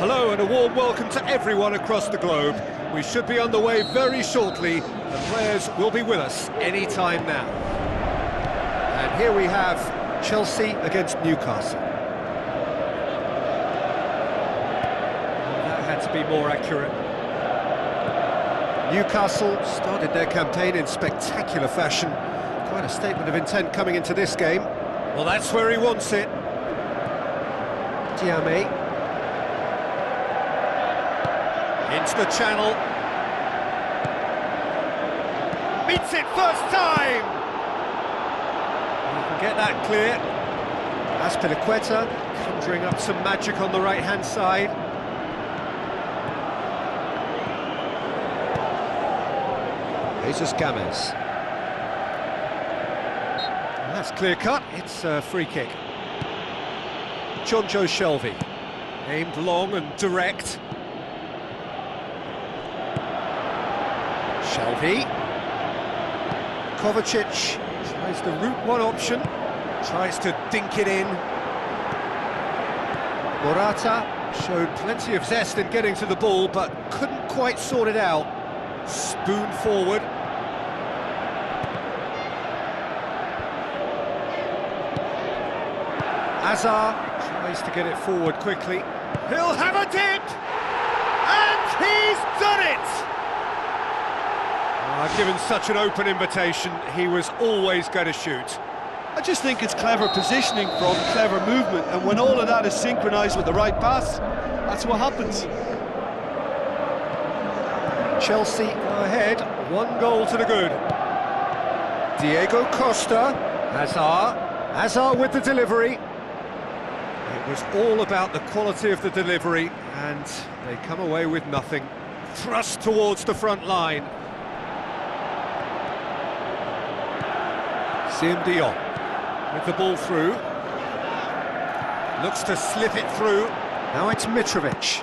Hello and a warm welcome to everyone across the globe. We should be underway very shortly. The players will be with us any time now. And here we have Chelsea against Newcastle. That had to be more accurate. Newcastle started their campaign in spectacular fashion. Quite a statement of intent coming into this game. Well, that's where he wants it. Diame. Into the channel. Meets it first time! You can get that clear. Azpilicueta conjuring up some magic on the right-hand side. Jesus Gomez. That's clear-cut, it's a free kick. Jonjo Shelvey, aimed long and direct. Shelvey. Kovacic tries the route one option, tries to dink it in. Morata showed plenty of zest in getting to the ball, but couldn't quite sort it out. Spoon forward. Hazard tries to get it forward quickly. He'll have a dip! And he's done it! Given such an open invitation, he was always going to shoot. I just think it's clever positioning from clever movement, and when all of that is synchronised with the right pass, that's what happens. Chelsea go ahead, 1 goal to the good. Diego Costa, Hazard with the delivery. It was all about the quality of the delivery, and they come away with nothing. Thrust towards the front line. Siem Dion with the ball through. Looks to slip it through. Now it's Mitrovic.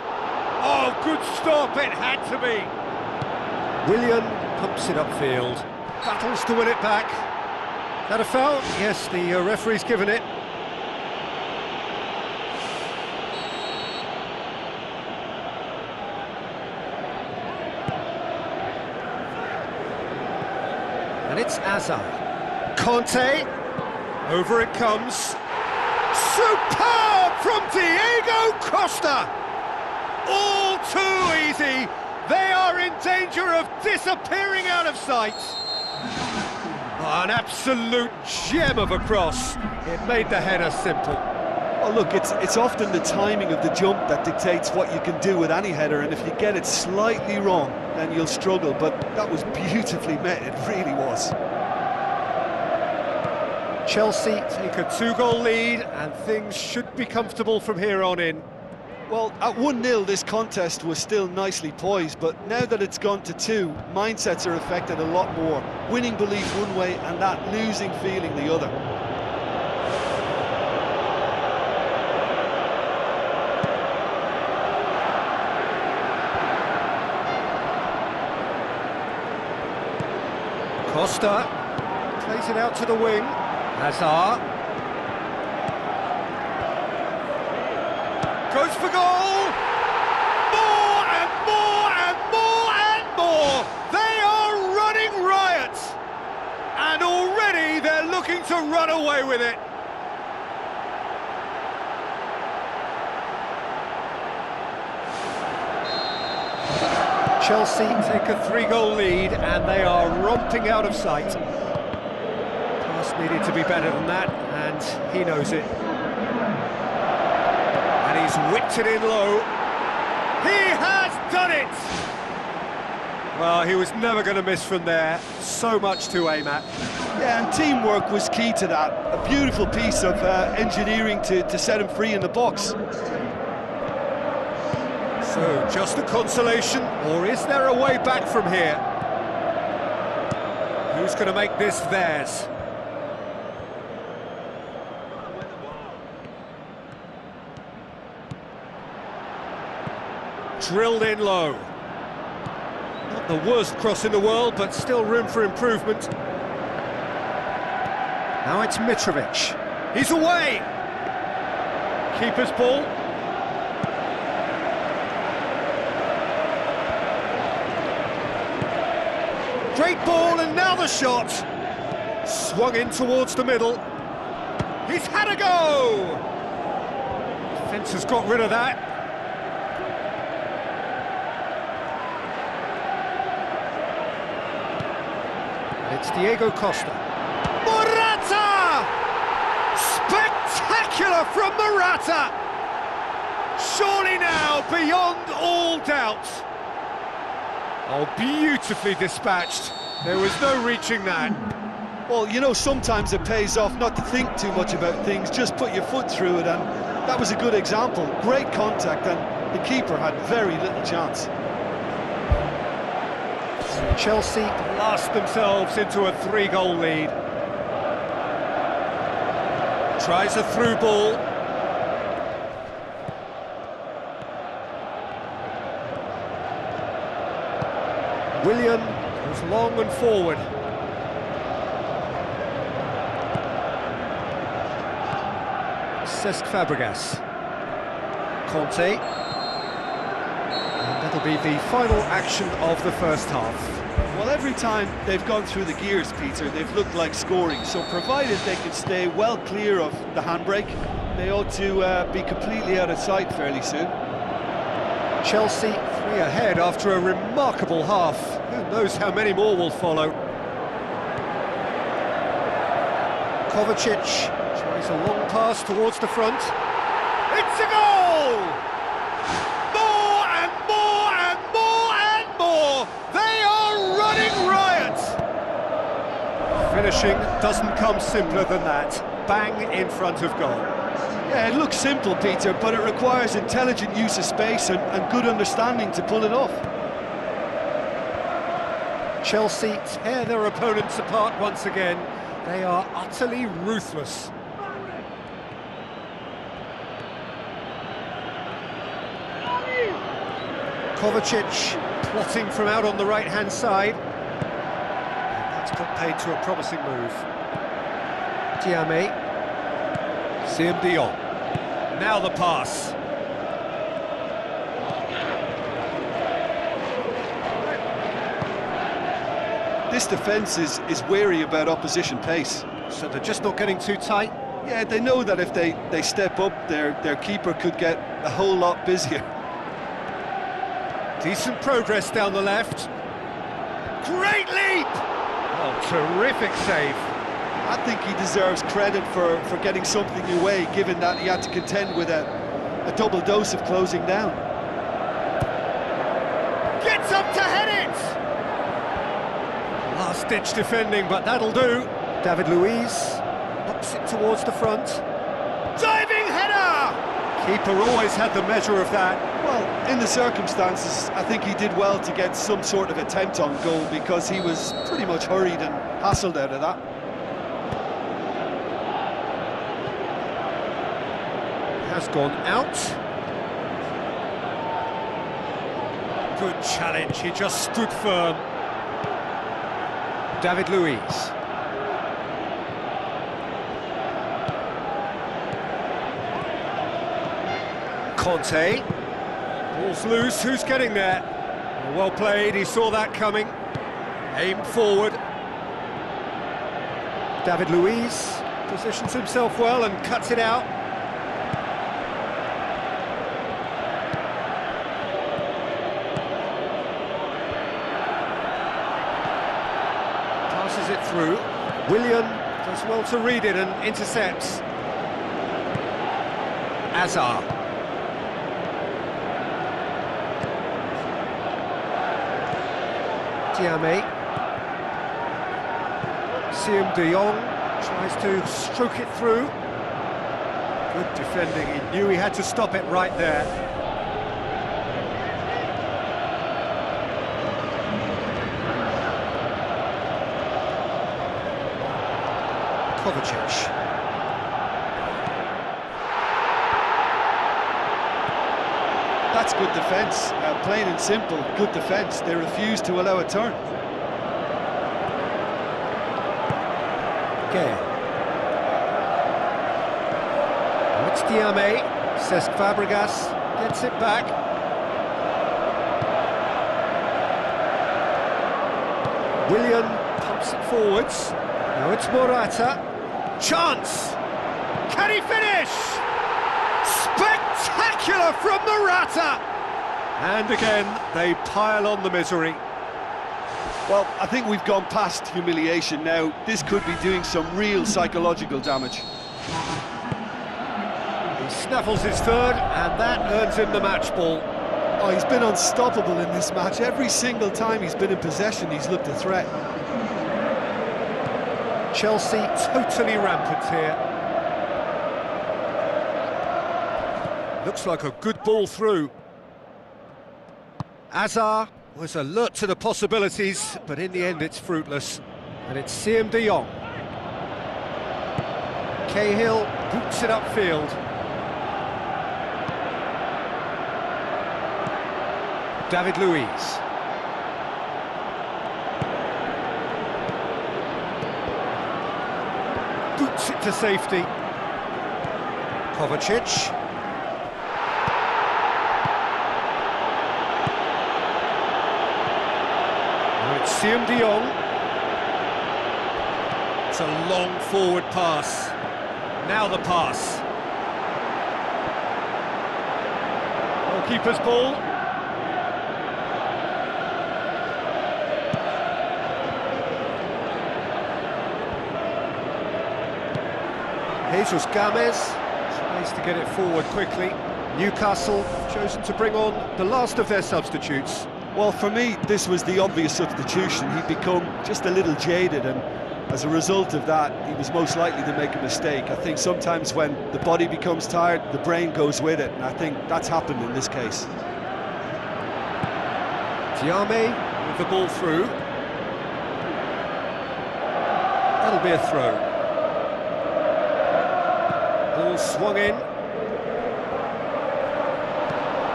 Oh, good stop, it had to be. Willian pumps it upfield. Battles to win it back. That a foul? Yes, the referee's given it. And it's Hazard. Conte, over it comes. Superb from Diego Costa! All too easy. They are in danger of disappearing out of sight. Oh, an absolute gem of a cross. It made the header simple. Well, look, it's often the timing of the jump that dictates what you can do with any header, and if you get it slightly wrong, then you'll struggle, but that was beautifully met, it really was. Chelsea take a 2-goal lead, and things should be comfortable from here on in. Well, at 1-0 this contest was still nicely poised, but now that it's gone to 2, mindsets are affected a lot more. Winning belief one way and that losing feeling the other. Costa plays it out to the wing. Hazard goes for goal! More and more and more and more! They are running riot! And already they're looking to run away with it! Chelsea take a 3-goal lead and they are romping out of sight. Needed to be better than that, and he knows it. And he's whipped it in low. He has done it! Well, he was never going to miss from there. So much to aim at. Yeah, and teamwork was key to that. A beautiful piece of engineering to set him free in the box. So, just a consolation, or is there a way back from here? Who's going to make this theirs? Drilled in low. Not the worst cross in the world, but still room for improvement. Now it's Mitrovic. He's away! Keeper's ball. Straight ball, and now the shot. Swung in towards the middle. He's had a go! Defence has got rid of that. And it's Diego Costa. Morata! Spectacular from Morata! Surely now beyond all doubt. Oh, beautifully dispatched. There was no reaching that. Well, you know, sometimes it pays off not to think too much about things, just put your foot through it, and that was a good example. Great contact, and the keeper had very little chance. Chelsea blast themselves into a 3-goal lead. Tries a through ball. Willian goes long and forward. Cesc Fabregas. Conte. And that'll be the final action of the first half. Well, every time they've gone through the gears, Peter, they've looked like scoring. So provided they can stay well clear of the handbrake, they ought to be completely out of sight fairly soon. Chelsea 3 ahead after a remarkable half. Who knows how many more will follow. Kovacic tries a long pass towards the front. It's a goal! More and more and more and more! They are running riot! Finishing doesn't come simpler than that. Bang in front of goal. Yeah, it looks simple, Peter, but it requires intelligent use of space and good understanding to pull it off. Chelsea tear their opponents apart once again. They are utterly ruthless. Kovacic plotting from out on the right-hand side. And that's put paid to a promising move. Tiame. Siem de Jong. Now the pass. This defence is wary about opposition pace. So they're just not getting too tight? Yeah, they know that if they step up, their keeper could get a whole lot busier. Decent progress down the left. Great leap! Oh, terrific save. I think he deserves credit for getting something away, given that he had to contend with a double dose of closing down. Gets up to head it! Last-ditch defending, but that'll do. David Luiz knocks it towards the front. Diving header! Keeper always had the measure of that. Well, in the circumstances, I think he did well to get some sort of attempt on goal, because he was pretty much hurried and hassled out of that. Has gone out. Good challenge, he just stood firm. David Luiz. Conte. Ball's loose, who's getting there? Well played, he saw that coming. Aimed forward. David Luiz positions himself well and cuts it out. Passes it through. Willian does well to read it and intercepts. Azar. Tiame. Siem de Jong tries to stroke it through. Good defending, he knew he had to stop it right there. Kovacic. That's good defence, plain and simple, good defence. They refuse to allow a turn. Okay. It's Tiame. Cesc Fabregas gets it back. Willian pumps it forwards. Now it's Morata. Chance! Can he finish? Spectacular from Morata! And again, they pile on the misery. Well, I think we've gone past humiliation now. This could be doing some real psychological damage. He snaffles his third, and that earns him the match ball. Oh, he's been unstoppable in this match. Every single time he's been in possession, he's looked a threat. Chelsea totally rampant here. Looks like a good ball through. Hazard was alert to the possibilities, but in the end it's fruitless. And it's Siem de Jong. Cahill boots it upfield. David Luiz. Boots it to safety. Kovacic. It's Siem de Jong. It's a long forward pass. Now the pass. Goalkeeper's ball. Jesus Gomez tries to get it forward quickly. Newcastle chosen to bring on the last of their substitutes. Well, for me, this was the obvious substitution. He'd become just a little jaded, and as a result of that, he was most likely to make a mistake. I think sometimes when the body becomes tired, the brain goes with it, and I think that's happened in this case. Tiame with the ball through. That'll be a throw. Ball swung in.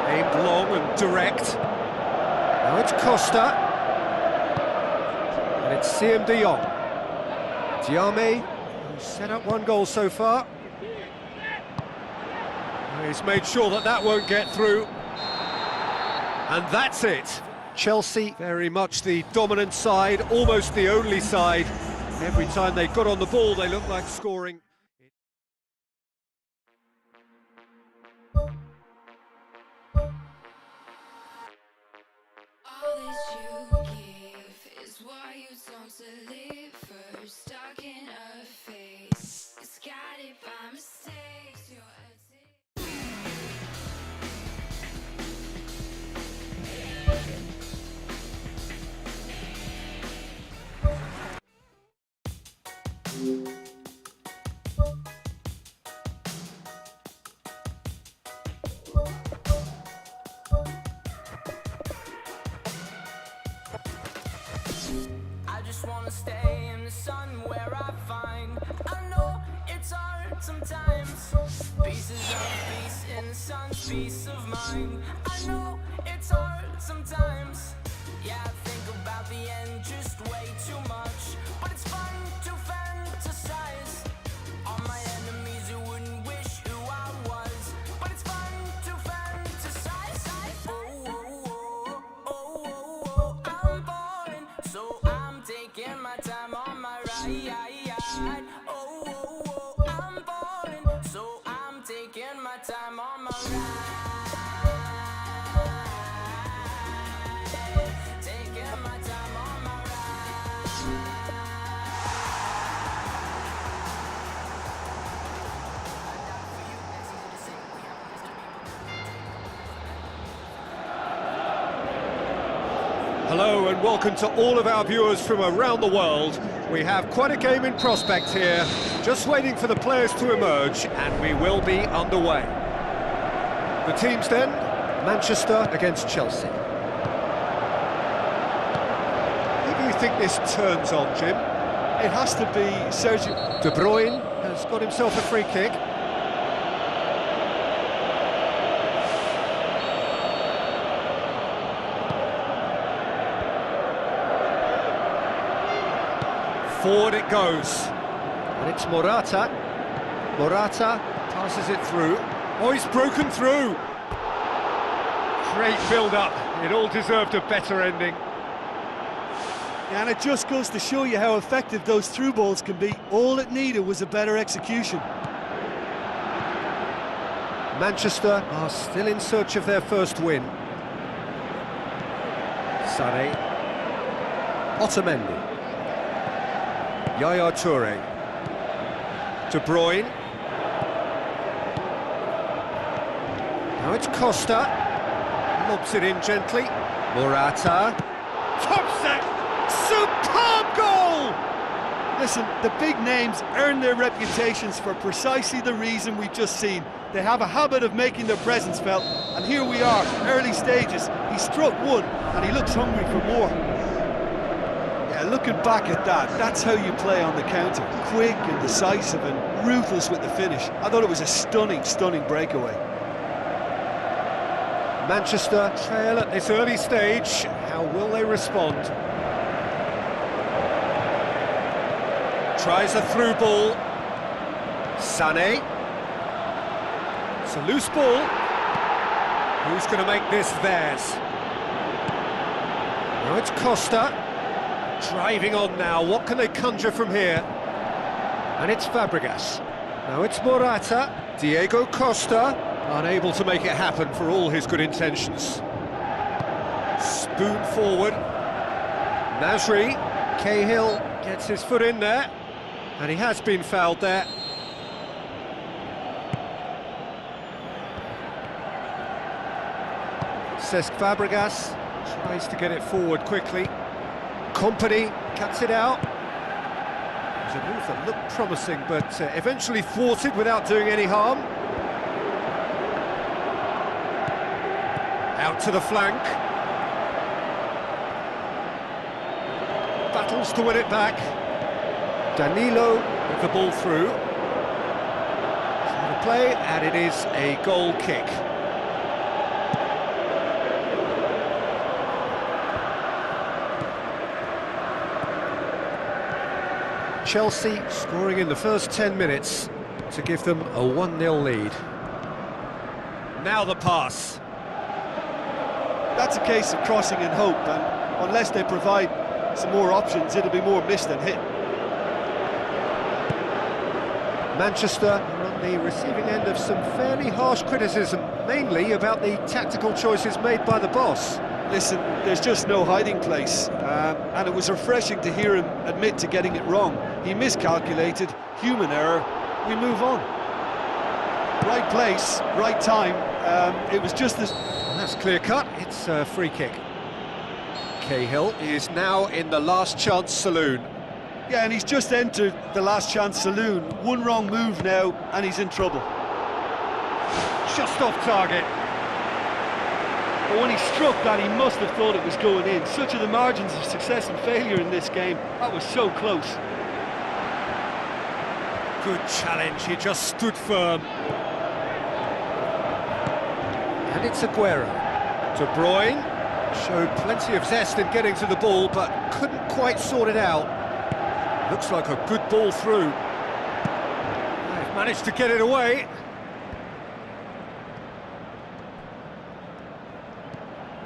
Aimed long and direct. Now it's Costa, and it's Siem de Jong. Tiame, who's set up one goal so far. He's made sure that that won't get through. And that's it. Chelsea, very much the dominant side, almost the only side. Every time they got on the ball, they looked like scoring. I just wanna stay in the sun where I find I know it's hard sometimes. Pieces of peace in the sun's peace of mind. I know it's hard sometimes. Yeah, I think about the end just way too much. But it's fun to fantasize on my enemies who wouldn't wish who I was. But it's fun to fantasize. Oh, oh, oh, oh, oh, oh. I'm falling, so I'm taking my time on my ride. Oh, oh, oh, I'm falling, so I'm taking my time on my ride. Taking my time on my Hello and welcome to all of our viewers from around the world. We have quite a game in prospect here, just waiting for the players to emerge, and we will be underway. The teams then, Manchester against Chelsea. Who do you think this turns on, Jim? It has to be Sergio. De Bruyne has got himself a free kick. Forward it goes, and it's Morata. Morata passes it through. Oh, he's broken through. Great build-up. It all deserved a better ending. And it just goes to show you how effective those through balls can be. All it needed was a better execution. Manchester are still in search of their first win. Sané. Otamendi. Yaya Toure. De Bruyne. Now it's Costa. Lobs it in gently. Morata. Tops it! Superb goal! Listen, the big names earn their reputations for precisely the reason we've just seen. They have a habit of making their presence felt, and here we are, early stages. He struck one, and he looks hungry for more. Yeah, looking back at that, that's how you play on the counter. Quick and decisive and ruthless with the finish. I thought it was a stunning, stunning breakaway. Manchester trail at this early stage. How will they respond? Tries a through ball. Sané. It's a loose ball. Who's going to make this theirs? Now it's Costa. Driving on now. What can they conjure from here? And it's Fabregas. Now it's Morata. Diego Costa. Unable to make it happen for all his good intentions. Spoon forward. Nasri. Cahill gets his foot in there. And he has been fouled there. Cesc Fabregas tries to get it forward quickly. Company cuts it out. It was a move that looked promising, but eventually thwarted without doing any harm. Out to the flank. Battles to win it back. Danilo with the ball through. The play, and it is a goal kick. Chelsea scoring in the first 10 minutes to give them a 1-0 lead. Now the pass. That's a case of crossing in hope, and unless they provide some more options, it'll be more missed than hit. Manchester are on the receiving end of some fairly harsh criticism, mainly about the tactical choices made by the boss. Listen, there's just no hiding place, and it was refreshing to hear him admit to getting it wrong. He miscalculated, human error, we move on. Right place, right time, it was just as... That's clear cut, it's a free kick. Cahill is now in the last chance saloon. Yeah, and he's just entered the last chance saloon. One wrong move now, and he's in trouble. Just off target. But when he struck that, he must have thought it was going in. Such are the margins of success and failure in this game. That was so close. Good challenge, he just stood firm. And it's Aguero. De Bruyne showed plenty of zest in getting to the ball, but couldn't quite sort it out. Looks like a good ball through. They've managed to get it away.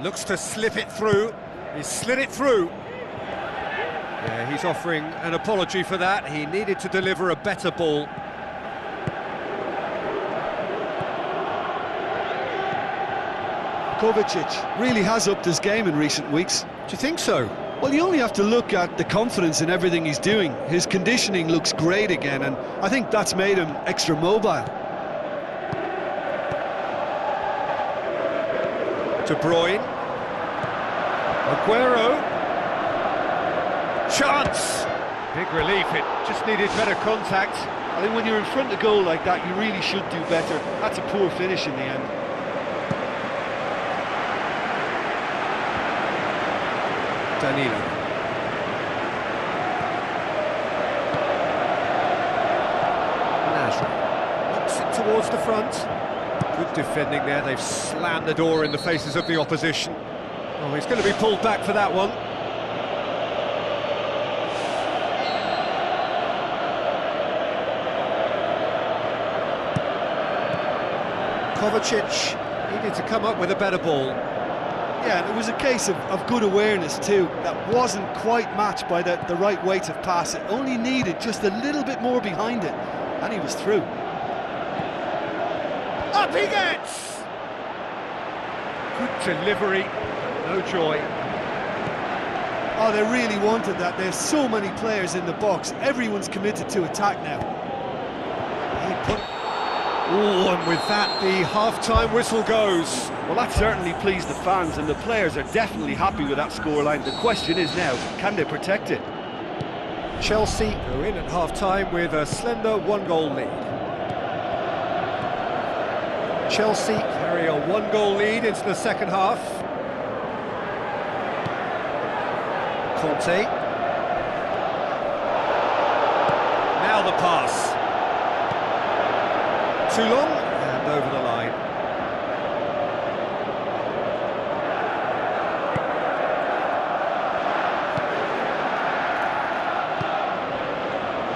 Looks to slip it through. He slid it through. Yeah, he's offering an apology for that. He needed to deliver a better ball. Kovacic really has upped his game in recent weeks. Do you think so? Well, you only have to look at the confidence in everything he's doing. His conditioning looks great again, and I think that's made him extra mobile. De Bruyne. Aguero. Chance! Big relief, it just needed better contact. I think when you're in front of goal like that, you really should do better. That's a poor finish in the end. Danilo. Nasri knocks it towards the front. Good defending there, they've slammed the door in the faces of the opposition. Oh, he's going to be pulled back for that one. Kovacic needed to come up with a better ball. Yeah, and it was a case of good awareness too. That wasn't quite matched by the right weight of pass. It only needed just a little bit more behind it, and he was through. Up he gets! Good delivery, no joy. Oh, they really wanted that. There's so many players in the box. Everyone's committed to attack now. Oh, and with that, the half-time whistle goes. Well, that certainly pleased the fans, and the players are definitely happy with that scoreline. The question is now, can they protect it? Chelsea go in at half-time with a slender one-goal lead. Chelsea carry a one-goal lead into the second half. Conte. Now the pass. Too long, and over the line.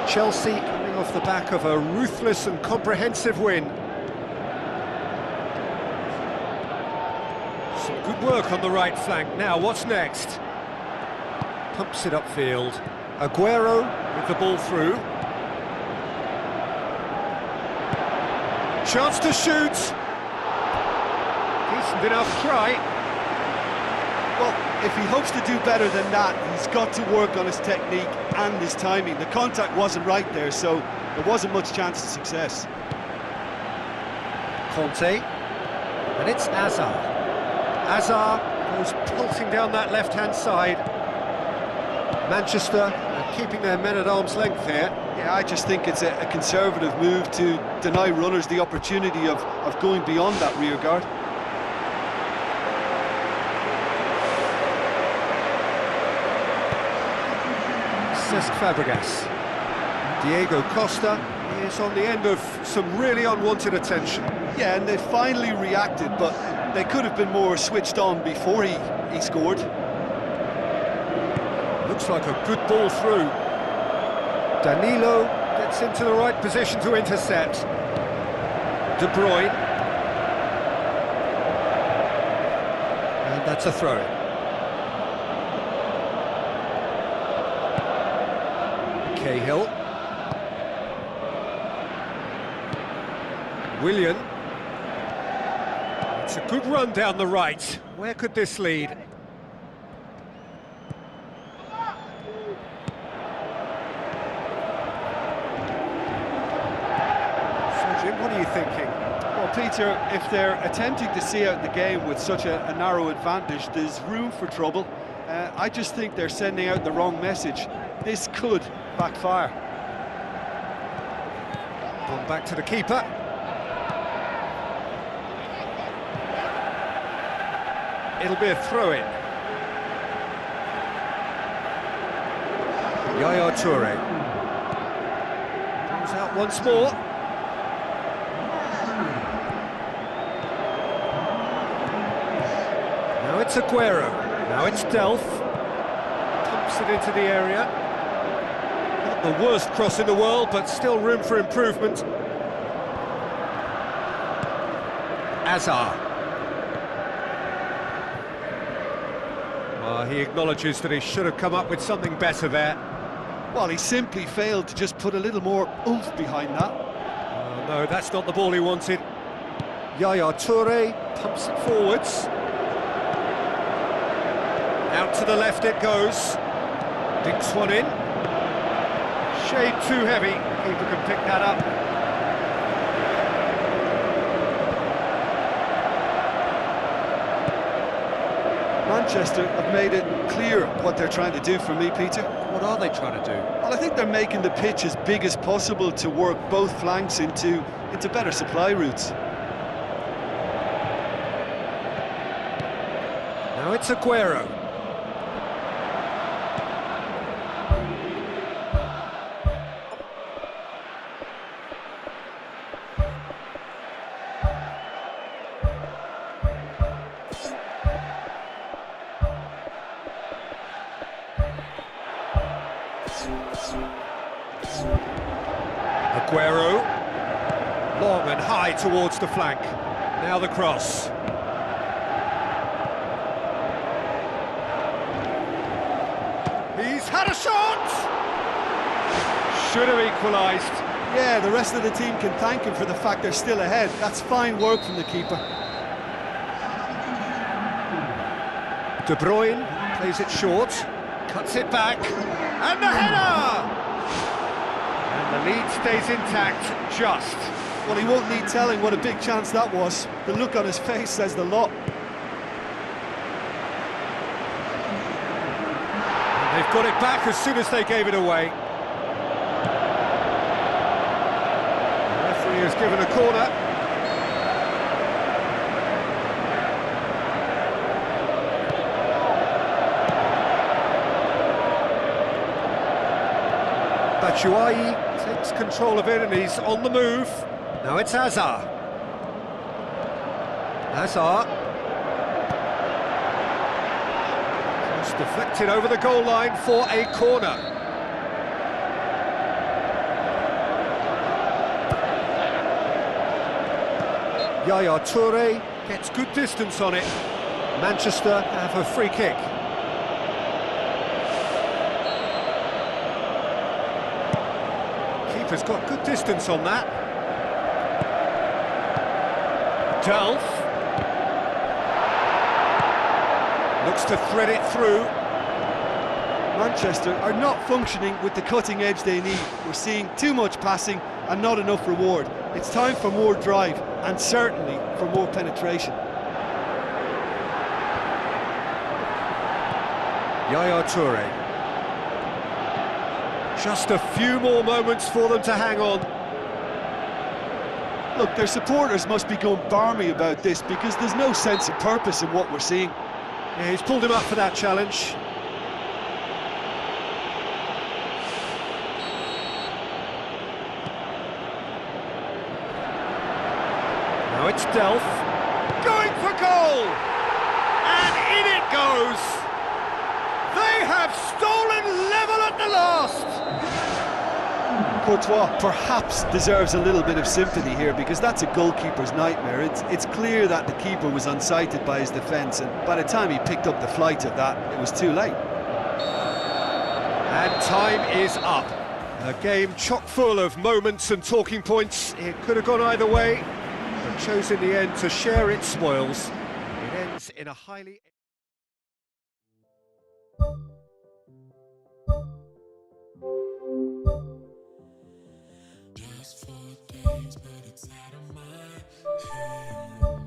Chelsea coming off the back of a ruthless and comprehensive win. Some good work on the right flank. Now, what's next? Pumps it upfield. Aguero with the ball through. Chance to shoot. Decent enough try. Well, if he hopes to do better than that, he's got to work on his technique and his timing. The contact wasn't right there, so there wasn't much chance of success. Conte. And it's Hazard. Hazard goes pulsing down that left-hand side. Manchester are keeping their men at arm's length here. Yeah, I just think it's a conservative move to deny runners the opportunity of going beyond that rear guard. Cesc Fabregas. Diego Costa is on the end of some really unwanted attention. Yeah, and they finally reacted, but they could have been more switched on before he scored. Looks like a good ball through. Danilo gets into the right position to intercept. De Bruyne. And that's a throw-in. Cahill. Willian. It's a good run down the right. Where could this lead? What are you thinking? Well, Peter, if they're attempting to see out the game with such a narrow advantage, there's room for trouble. I just think they're sending out the wrong message. This could backfire. Gone back to the keeper. It'll be a throw-in. Yaya Toure. Comes out once more. Now it's Aguero. Now it's Delph. Pumps it into the area. Not the worst cross in the world, but still room for improvement. Hazard. Well, he acknowledges that he should have come up with something better there. Well, he simply failed to just put a little more oomph behind that. Oh, no, that's not the ball he wanted. Yaya Toure pumps it forwards. Out to the left it goes. Dinks one in. Shade too heavy. Keeper can pick that up. Manchester have made it clear what they're trying to do for me, Peter. What are they trying to do? Well, I think they're making the pitch as big as possible to work both flanks into better supply routes. Now it's Aguero. Aguero, long and high towards the flank. Now the cross. He's had a shot! Should have equalised. Yeah, the rest of the team can thank him for the fact they're still ahead. That's fine work from the keeper. De Bruyne plays it short, cuts it back, and the header! And the lead stays intact, just. Well, he won't need telling what a big chance that was. The look on his face says the lot. And they've got it back as soon as they gave it away. The referee has given a corner. Batshuayi takes control of it and he's on the move. Now it's Hazard. Hazard. Just deflected over the goal line for a corner. Yaya Toure gets good distance on it. Manchester have a free kick. Keeper's got good distance on that. Delph looks to thread it through. Manchester are not functioning with the cutting edge they need. We're seeing too much passing and not enough reward. It's time for more drive and certainly for more penetration. Yaya Toure. Just a few more moments for them to hang on. Look, their supporters must be going barmy about this because there's no sense of purpose in what we're seeing. Yeah, he's pulled him up for that challenge. Now it's Delph, going for goal! And in it goes! They have stolen level at the last! Courtois perhaps deserves a little bit of sympathy here because that's a goalkeeper's nightmare. It's clear that the keeper was unsighted by his defence, and by the time he picked up the flight of that, it was too late. And time is up. A game chock full of moments and talking points. It could have gone either way, but chose in the end to share its spoils. It ends in a highly... Just 4 days, but it's out of my head.